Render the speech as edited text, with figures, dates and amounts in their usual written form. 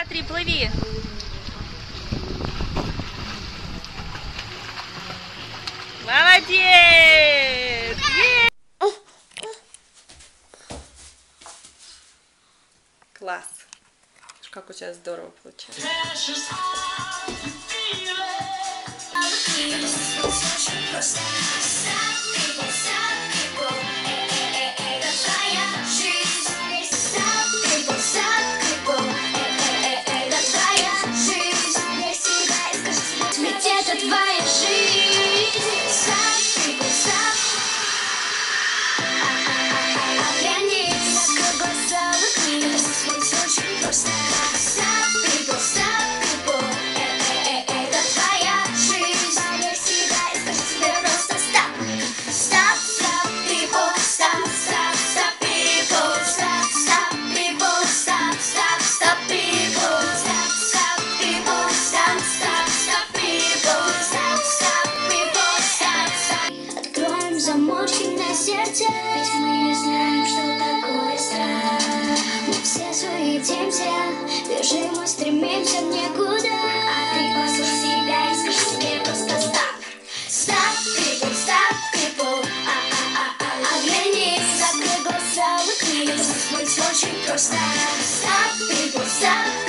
3, плыви. Молодец! Класс. Как у тебя здорово получилось. Замочки на сердце, ведь мы не знаем, что такое страх. Мы все суетимся, бежим и стремимся в никуда. А ты послушай себя и скажи себе просто стоп. Stop, people, оглянись, закрой глаза, улыбнись. Быть очень просто. Stop, people, stop.